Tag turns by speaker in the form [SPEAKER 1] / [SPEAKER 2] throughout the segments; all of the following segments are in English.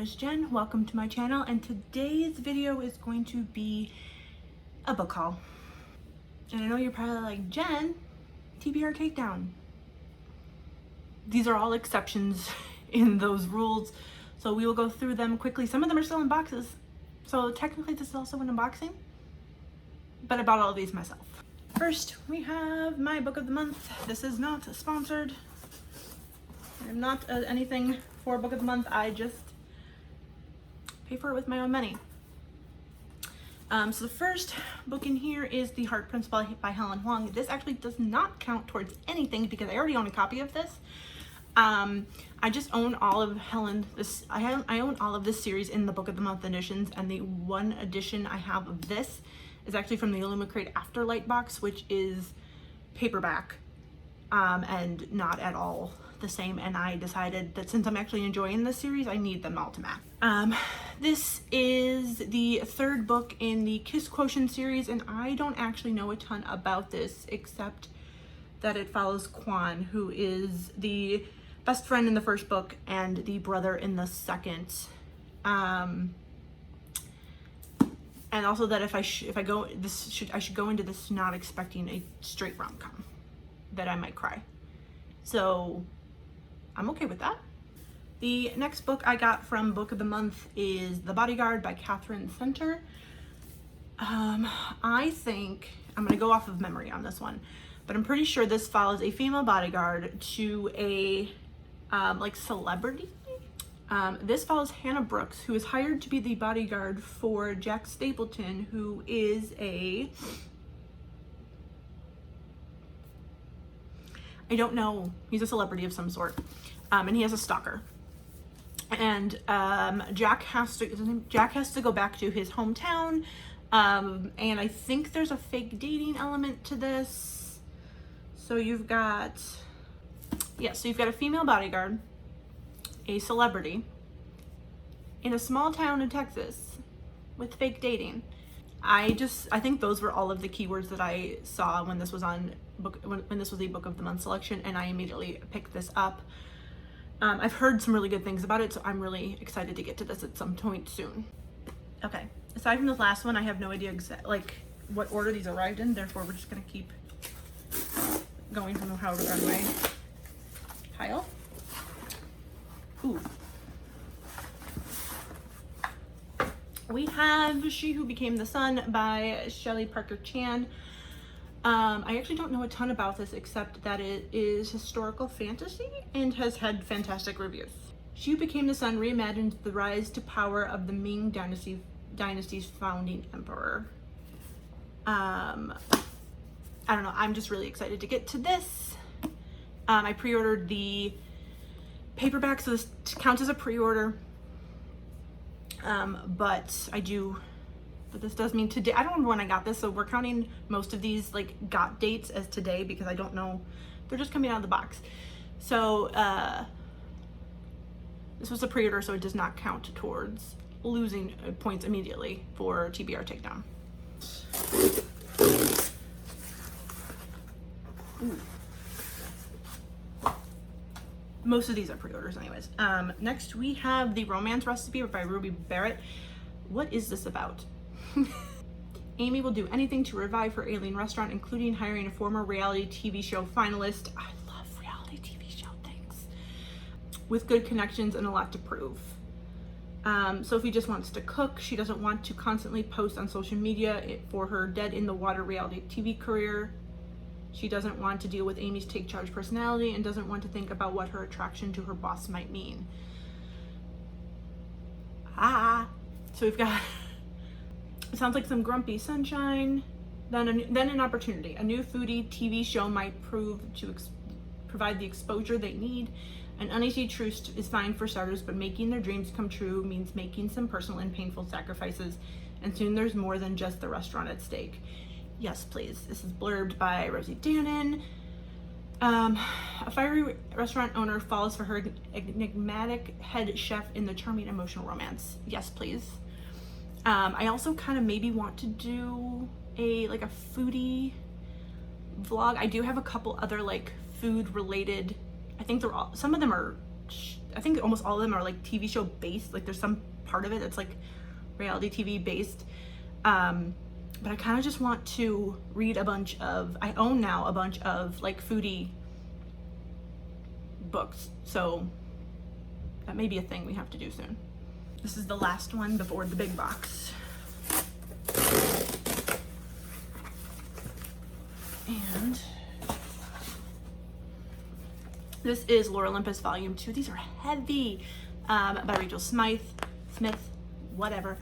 [SPEAKER 1] is Jen. Welcome to my channel, and today's video is going to be a book haul. And I know you're probably like, Jen, TBR takedown. These are all exceptions in those rules, so we will go through them quickly. Some of them are still in boxes, so technically this is also an unboxing, but I bought all of these myself. First, we have my book of the month. This is not sponsored. I'm not anything for book of the month. I just pay for it with my own money. So the first book in here is The Heart Principle by Helen Huang. This actually does not count towards anything because I already own a copy of this. I just own all of I own all of this series in the book of the month editions, and the one edition I have of this is actually from the Olympus Afterlight box, which is paperback and not at all the same, and I decided that since I'm actually enjoying this series, I need them all to match. This is the third book in the Kiss Quotient series, and I don't actually know a ton about this except that it follows Quan, who is the best friend in the first book and the brother in the second. And also that I should go into this not expecting a straight rom-com, that I might cry. So I'm okay with that. The next book I got from Book of the Month is The Bodyguard by Catherine Center. I think, I'm gonna go off of memory on this one, but I'm pretty sure this follows a female bodyguard to a like celebrity. This follows Hannah Brooks, who is hired to be the bodyguard for Jack Stapleton, who is I don't know, he's a celebrity of some sort, and he has a stalker. And Jack has to go back to his hometown, and I think there's a fake dating element to this. So you've got a female bodyguard, a celebrity, in a small town in Texas with fake dating. I think those were all of the keywords that I saw when this was on when this was a Book of the Month selection, and I immediately picked this up. I've heard some really good things about it, so I'm really excited to get to this at some point soon. Okay, aside from this last one, I have no idea what order these arrived in, therefore we're just gonna keep going from however on my pile. Ooh. We have She Who Became the Sun by Shelley Parker Chan. I actually don't know a ton about this except that it is historical fantasy and has had fantastic reviews. She Who Became the Sun reimagines the rise to power of the Ming dynasty's founding emperor. I don't know, I'm just really excited to get to this. I pre-ordered the paperback, so this counts as a pre-order. But this does mean today. I don't remember when I got this, so we're counting most of these got dates as today because I don't know. They're just coming out of the box. So this was a pre-order, so it does not count towards losing points immediately for TBR takedown. Ooh. Most of these are pre-orders anyways. Next we have The Romance Recipe by Ruby Barrett. What is this about? Amy will do anything to revive her alien restaurant, including hiring a former reality TV show finalist. I love reality TV show things. With good connections and a lot to prove. Sophie just wants to cook. She doesn't want to constantly post on social media for her dead-in-the-water reality TV career. She doesn't want to deal with Amy's take charge personality and doesn't want to think about what her attraction to her boss might mean. So we've got, it sounds like some grumpy sunshine, then an opportunity. A new foodie TV show might prove to provide the exposure they need. An uneasy truce is fine for starters, but making their dreams come true means making some personal and painful sacrifices, and soon there's more than just the restaurant at stake. Yes, please. This is blurbed by Rosie Dannon. A fiery restaurant owner falls for her enigmatic head chef in the charming emotional romance. Yes, please. I also kind of maybe want to do a foodie vlog. I do have a couple other food related. I think some of them are I think almost all of them are like TV show based. Like there's some part of it that's like reality TV based. But I kind of just want to read I own now a bunch of like foodie books. So that may be a thing we have to do soon. This is the last one before the big box. And this is Lore Olympus Volume 2. These are heavy, by Rachel Smith, whatever.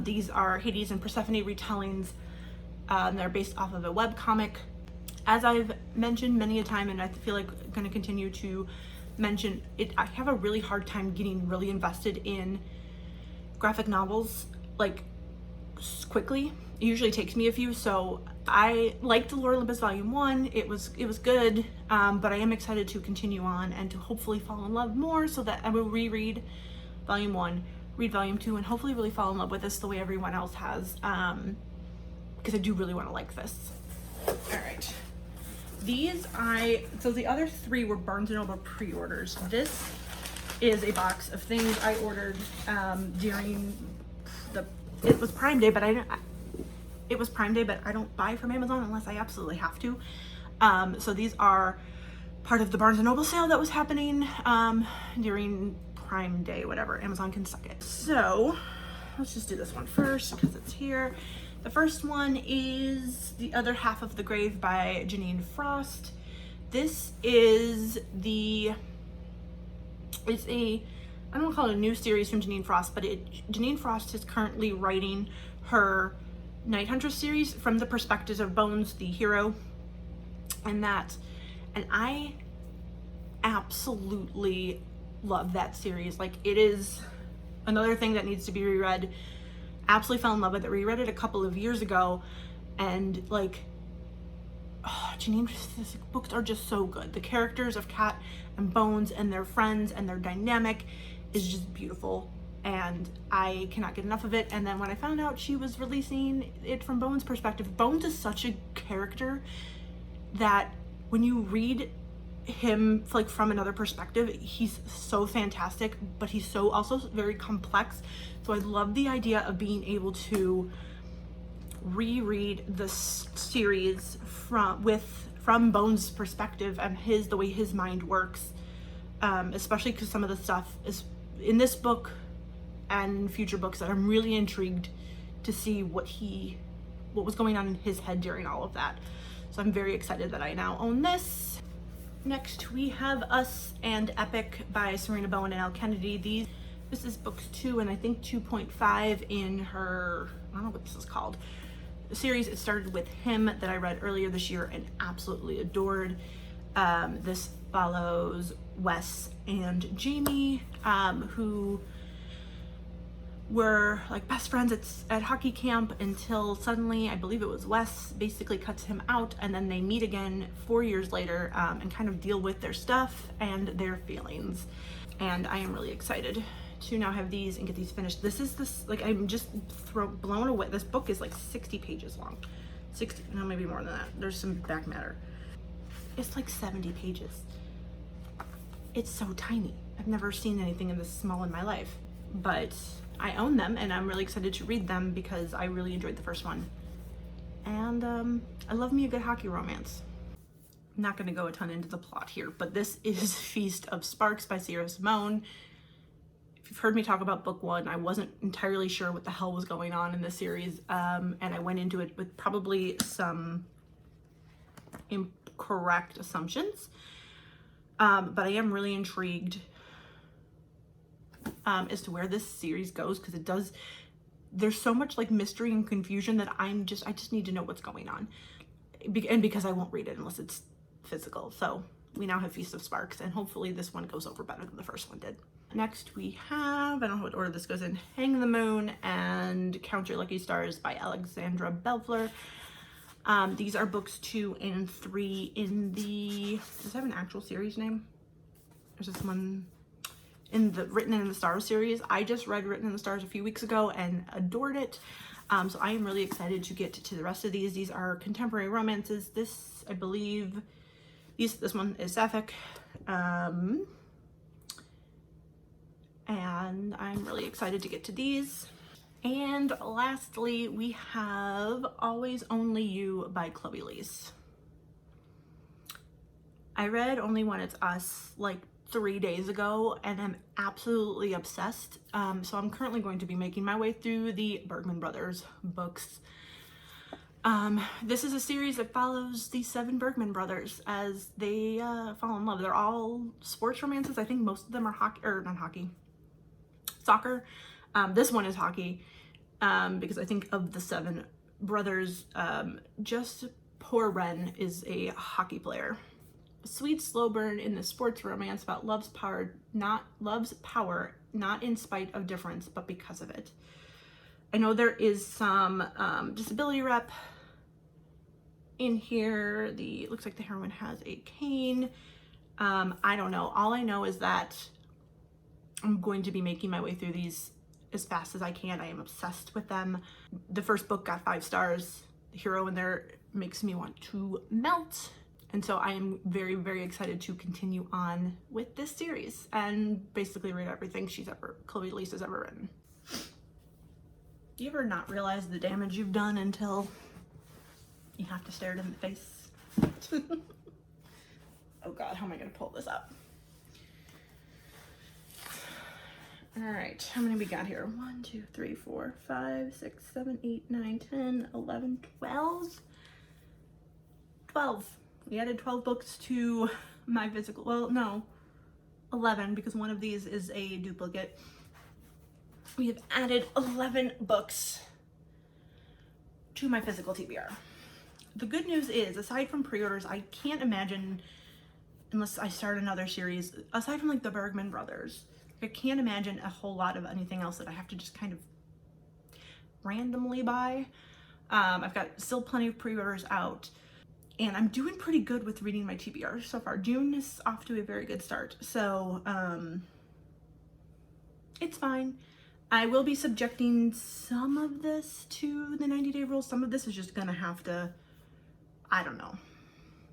[SPEAKER 1] These are Hades and Persephone retellings. They're based off of a webcomic. As I've mentioned many a time, and I feel like I'm going to continue to mention it, I have a really hard time getting really invested in graphic novels like quickly. It usually takes me a few, so I liked Lore Olympus Volume 1. It was good, but I am excited to continue on and to hopefully fall in love more, so that I will reread Volume 1, read Volume 2, and hopefully really fall in love with this the way everyone else has, because I do really want to like this. All right. So the other 3 were Barnes & Noble pre-orders. This is a box of things I ordered during it was Prime Day, but it was Prime Day, but I don't buy from Amazon unless I absolutely have to. So these are part of the Barnes & Noble sale that was happening during Prime Day, whatever. Amazon can suck it. So let's just do this one first because it's here. The first one is The Other Half of the Grave by Janine Frost. This is I don't want to call it a new series from Janine Frost, but Janine Frost is currently writing her Night Hunter series from the perspective of Bones, the hero, and I absolutely love that series. Like, it is another thing that needs to be reread. Absolutely fell in love with it. Reread it a couple of years ago, and like, Janine, these books are just so good. The characters of Cat and Bones and their friends and their dynamic is just beautiful, and I cannot get enough of it. And then when I found out she was releasing it from Bones' perspective, Bones is such a character that when you read him like from another perspective, he's so fantastic, but he's so also very complex. So I love the idea of being able to reread this series from Bones' perspective and the way his mind works, especially because some of the stuff is in this book and future books that I'm really intrigued to see what was going on in his head during all of that. So I'm very excited that I now own this. Next we have Us and Epic by Serena Bowen and Elle Kennedy. This is book 2 and I think 2.5 in her, I don't know what this is called, series. It started with Him that I read earlier this year and absolutely adored. This follows Wes and Jamie, who were like best friends at hockey camp until suddenly, I believe it was Wes, basically cuts him out, and then they meet again 4 years later and kind of deal with their stuff and their feelings. And I am really excited to now have these and get these finished. Like, I'm just blown away. This book is like 60 pages long. 60, no, maybe more than that. There's some back matter. It's like 70 pages. It's so tiny. I've never seen anything in this small in my life, but I own them and I'm really excited to read them because I really enjoyed the first one. And I love me a good hockey romance. I'm not going to go a ton into the plot here, but this is Feast of Sparks by Sierra Simone. If you've heard me talk about book 1, I wasn't entirely sure what the hell was going on in this series, and I went into it with probably some incorrect assumptions, but I am really intrigued as to where this series goes, because there's so much like mystery and confusion that I just need to know what's going on, and because I won't read it unless it's physical. So we now have Feast of Sparks, and hopefully this one goes over better than the first one did. Next we have, I don't know what order this goes in, Hang the Moon and Count Your Lucky Stars by Alexandra Belfler. These are books 2 and 3 in the, does this have an actual series name? There's this one in the Written in the Stars series. I just read Written in the Stars a few weeks ago and adored it. So I am really excited to get to the rest of these. These are contemporary romances. This, I believe, this one is Sapphic. and I'm really excited to get to these. And lastly, we have Always Only You by Chloe Leese. I read Only When It's Us like 3 days ago and I'm absolutely obsessed. So I'm currently going to be making my way through the Bergman Brothers books. This is a series that follows the 7 Bergman brothers as they fall in love. They're all sports romances. I think most of them are hockey, or not hockey, soccer. This one is hockey, because I think of the 7 brothers, just poor Ren is a hockey player. A sweet slow burn in the sports romance about love's power, not in spite of difference, but because of it. I know there is some disability rep in here. Looks like the heroine has a cane. I don't know. All I know is that I'm going to be making my way through these as fast as I can. I am obsessed with them. The first book got 5 stars. The hero in there makes me want to melt. And so I am very, very excited to continue on with this series and basically read everything Chloe Leese has ever written. Do you ever not realize the damage you've done until you have to stare it in the face? Oh God, how am I gonna pull this up? All right, how many we got here? 1, 2, 3, 4, 5, 6, 7, 8, 9, 10, 11, 12. 12. We added 12 books to my physical, well, no, 11, because one of these is a duplicate. We have added 11 books to my physical TBR. The good news is, aside from pre-orders, I can't imagine, unless I start another series, aside from like the Bergman brothers, I can't imagine a whole lot of anything else that I have to just kind of randomly buy. I've got still plenty of pre-orders out. And I'm doing pretty good with reading my TBR so far. June is off to a very good start. So, it's fine. I will be subjecting some of this to the 90-day rule. Some of this is just gonna have to, I don't know.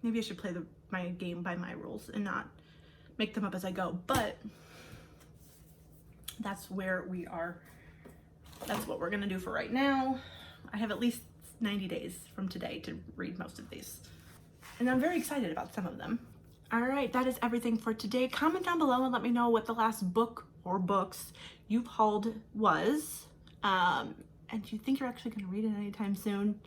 [SPEAKER 1] Maybe I should play my game by my rules and not make them up as I go. But that's where we are. That's what we're gonna do for right now. I have at least 90 days from today to read most of these. And I'm very excited about some of them. All right, that is everything for today. Comment down below and let me know what the last book or books you've hauled was. And do you think you're actually gonna read it anytime soon?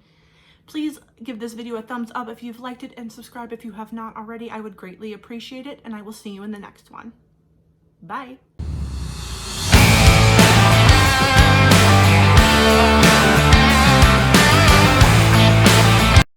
[SPEAKER 1] Please give this video a thumbs up if you've liked it and subscribe if you have not already. I would greatly appreciate it, and I will see you in the next one. Bye.